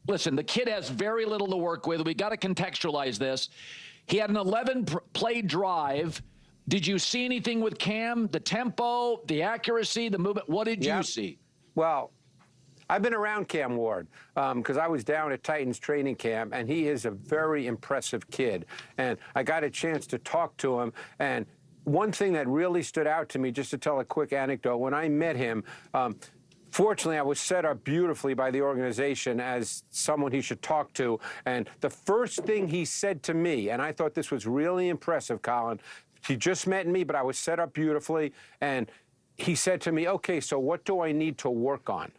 listen, the kid has very little to work with. We got to contextualize this. He had an 11-play drive. Did you see anything with Cam? The tempo, the accuracy, the movement? What did you see? Well, I've been around Cam Ward because I was down at Titans training camp, and he is a very impressive kid. And I got a chance to talk to him. And one thing that really stood out to me, just to tell a quick anecdote, when I met him, fortunately, I was set up beautifully by the organization as someone he should talk to. And the first thing he said to me, and I thought this was really impressive, Colin, he just met me, but I was set up beautifully. And he said to me, okay, so what do I need to work on?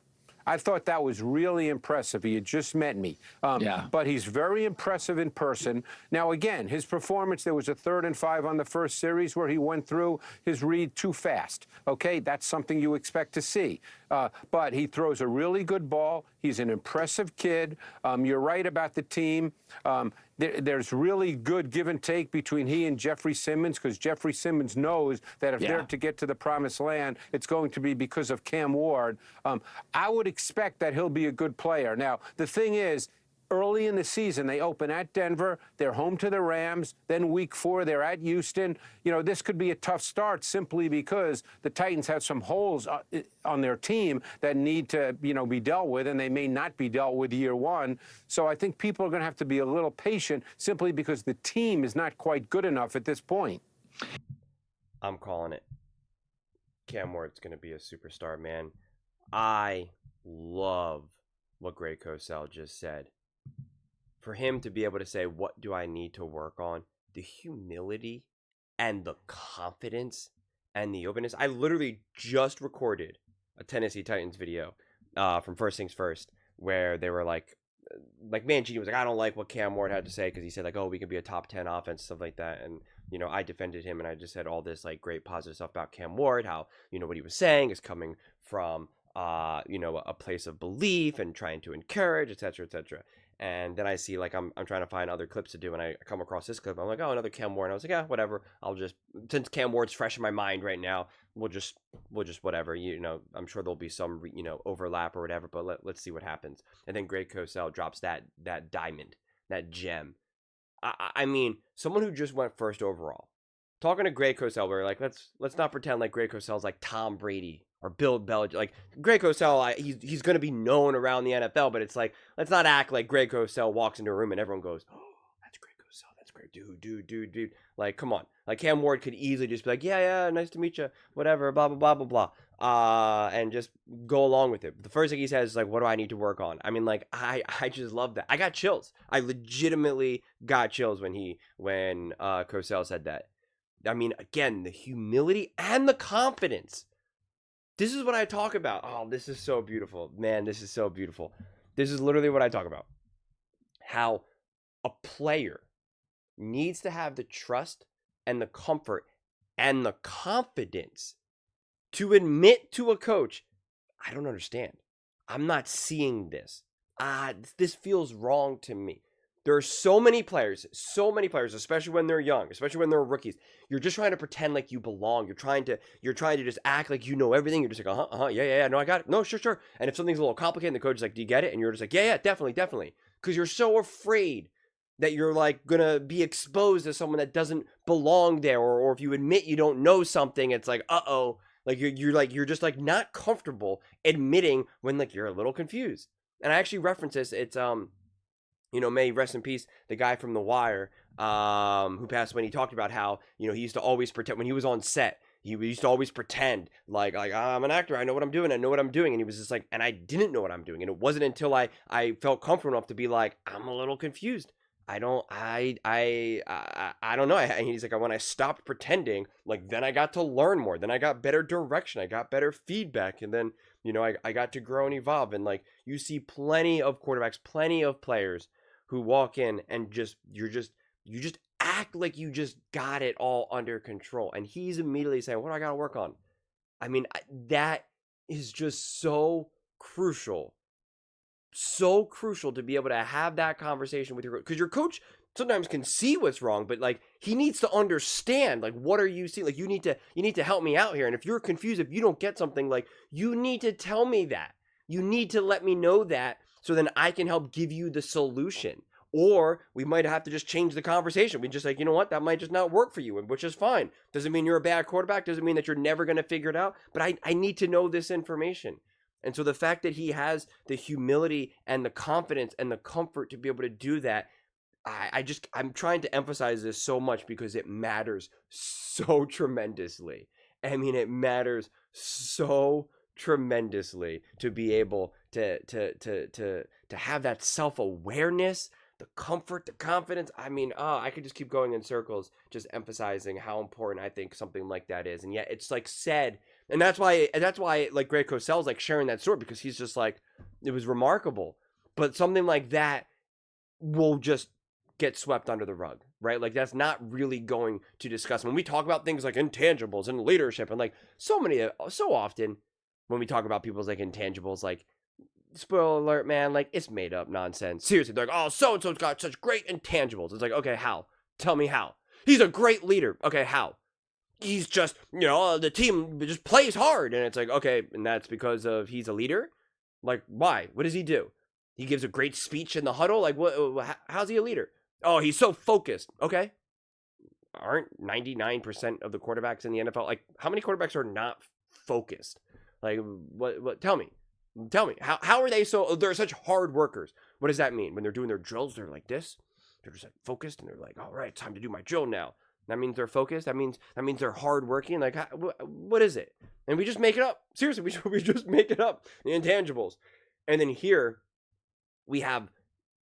I thought that was really impressive. He had just met me. But he's very impressive in person. Now, again, his performance, there was a 3rd and 5 on the first series where he went through his read too fast. Okay, that's something you expect to see. But he throws a really good ball. He's an impressive kid. You're right about the team. There's really good give and take between he and Jeffrey Simmons, because Jeffrey Simmons knows that if they're to get to the promised land, it's going to be because of Cam Ward. I would expect that he'll be a good player. Now, the thing is, early in the season, they open at Denver, they're home to the Rams, then week 4, they're at Houston. You know, this could be a tough start simply because the Titans have some holes on their team that need to, be dealt with, and they may not be dealt with year 1. So I think people are going to have to be a little patient simply because the team is not quite good enough at this point. I'm calling it. Cam Ward's going to be a superstar, man. I love what Greg Cosell just said. For him to be able to say, what do I need to work on? The humility and the confidence and the openness. I literally just recorded a Tennessee Titans video from First Things First, where they were like Mancini was like, I don't like what Cam Ward had to say, because he said like, oh, we could be a top 10 offense, stuff like that. And, I defended him, and I just said all this like great positive stuff about Cam Ward, how, what he was saying is coming from, a place of belief and trying to encourage, et cetera, et cetera. And then I see, like, I'm trying to find other clips to do, and I come across this clip. I'm like, oh, another Cam Ward. And I was like, yeah, whatever. I'll just, since Cam Ward's fresh in my mind right now, we'll just whatever. I'm sure there'll be some, overlap or whatever, but let's see what happens. And then Greg Cosell drops that diamond, that gem. I mean, someone who just went first overall. Talking to Greg Cosell, we're like, let's not pretend like Greg Cosell's like Tom Brady or Bill Belichick. Like, Greg Cosell, he's going to be known around the NFL, but it's like, let's not act like Greg Cosell walks into a room and everyone goes, oh, that's Greg Cosell, that's great, dude. Like, come on. Like, Cam Ward could easily just be like, yeah, nice to meet you, whatever, blah, blah, blah, blah, blah, and just go along with it. The first thing he says is like, what do I need to work on? I mean, like, I just love that. I got chills. I legitimately got chills when Cosell said that. I mean, again, the humility and the confidence. This is what I talk about. Oh, this is so beautiful. Man, this is so beautiful. This is literally what I talk about. How a player needs to have the trust and the comfort and the confidence to admit to a coach, I don't understand. I'm not seeing this. This feels wrong to me. There are so many players, especially when they're young, especially when they're rookies. You're just trying to pretend like you belong. You're trying to just act like you know everything. You're just like, yeah, no, I got it. No, sure. And if something's a little complicated, the coach is like, do you get it? And you're just like, yeah, definitely. Because you're so afraid that you're like gonna be exposed as someone that doesn't belong there, or if you admit you don't know something, it's like, like you're just like not comfortable admitting when like you're a little confused. And I actually reference this. It's may rest in peace, the guy from The Wire, who passed when he talked about how, he used to always pretend when he was on set. He used to always pretend like I'm an actor. I know what I'm doing. And he was just like, and I didn't know what I'm doing. And it wasn't until I felt comfortable enough to be like, I'm a little confused. I don't know. And he's like, when I stopped pretending, like, then I got to learn more. Then I got better direction. I got better feedback. And then, I got to grow and evolve. And like, you see plenty of quarterbacks, plenty of players who walk in and you just act like you just got it all under control. And he's immediately saying, what do I got to work on? I mean, that is just so crucial to be able to have that conversation with your coach. Because your coach sometimes can see what's wrong, but like, he needs to understand, like, what are you seeing? Like, you need to help me out here. And if you're confused, if you don't get something, like, you need to tell me that. You need to let me know that so then I can help give you the solution. Or we might have to just change the conversation. We just like, you know what, that might just not work for you, which is fine. Doesn't mean you're a bad quarterback. Doesn't mean that you're never going to figure it out. But I need to know this information. And so the fact that he has the humility and the confidence and the comfort to be able to do that, I'm trying to emphasize this so much because it matters so tremendously. I mean, it matters so tremendously to be able to have that self-awareness, the comfort, the confidence. I mean, I could just keep going in circles, just emphasizing how important I think something like that is. And yet it's like said, and that's why like Greg Cosell's like sharing that story, because he's just like, it was remarkable. But something like that will just get swept under the rug, right? Like that's not really going to discuss when we talk about things like intangibles and leadership, and like so often when we talk about people's like intangibles, like, spoiler alert, man, like it's made up nonsense. Seriously, they're like, oh, so-and-so's got such great intangibles. It's like, okay, how? Tell me how. He's a great leader. Okay, how? He's just, the team just plays hard. And it's like, okay, and that's because of he's a leader? Like, why? What does he do? He gives a great speech in the huddle? Like, how's he a leader? Oh, he's so focused. Okay. Aren't 99% of the quarterbacks in the NFL, like, how many quarterbacks are not focused? Like, what, tell me, how are they they're such hard workers? What does that mean? When they're doing their drills, they're like this, they're just like focused, and they're like, all right, time to do my drill now. That means they're focused. That means they're hardworking. Like, what is it? And we just make it up. Seriously, we just make it up. The intangibles. And then here we have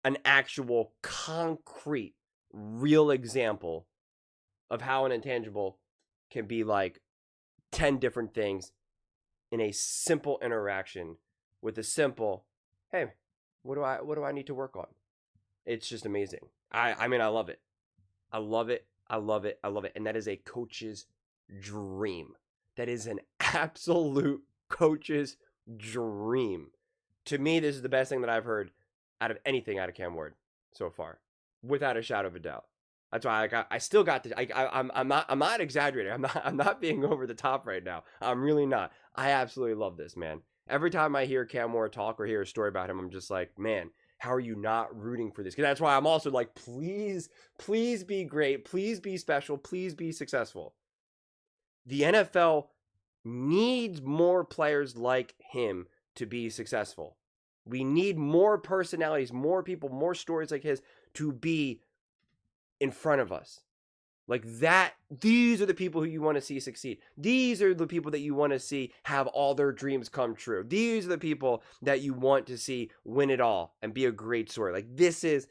an actual concrete, real example of how an intangible can be like 10 different things in a simple interaction with a simple, hey, what do I need to work on? It's just amazing. I mean, I love it. I love it. I love it. I love it. And that is a coach's dream. That is an absolute coach's dream. To me, this is the best thing that I've heard out of anything out of Cam Ward so far, without a shadow of a doubt. That's why I still got the. I'm not exaggerating. I'm not being over the top right now. I'm really not. I absolutely love this, man. Every time I hear Cam Ward talk or hear a story about him, I'm just like, man, how are you not rooting for this? Because that's why I'm also like, please be great. Please be special. Please be successful. The NFL needs more players like him to be successful. We need more personalities, more people, more stories like his to be in front of us. Like that, these are the people who you want to see succeed. These are the people that you want to see have all their dreams come true. These are the people that you want to see win it all and be a great story. Like this is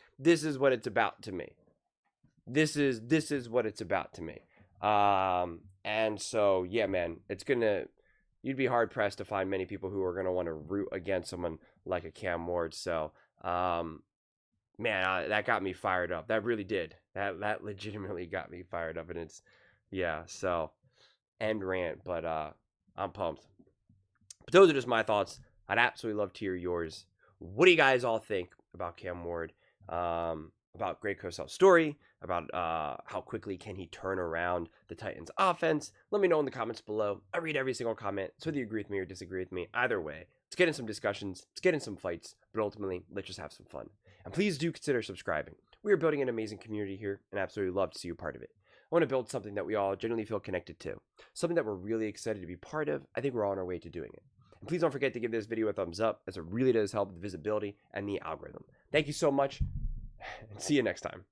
what it's about to me. This is what it's about to me. And so, yeah, man, you'd be hard pressed to find many people who are going to want to root against someone like a Cam Ward. So, man, that got me fired up. That really did. That legitimately got me fired up. And it's, yeah, so, end rant, but I'm pumped. But those are just my thoughts. I'd absolutely love to hear yours. What do you guys all think about Cam Ward? About Greg Cosell's story, about how quickly can he turn around the Titans offense? Let me know in the comments below. I read every single comment, so whether you agree with me or disagree with me, either way, let's get in some discussions, let's get in some fights, but ultimately, let's just have some fun. And please do consider subscribing. We are building an amazing community here, and I absolutely love to see you part of it. I want to build something that we all genuinely feel connected to, something that we're really excited to be part of. I think we're on our way to doing it. And please don't forget to give this video a thumbs up, as it really does help with visibility and the algorithm. Thank you so much, and see you next time.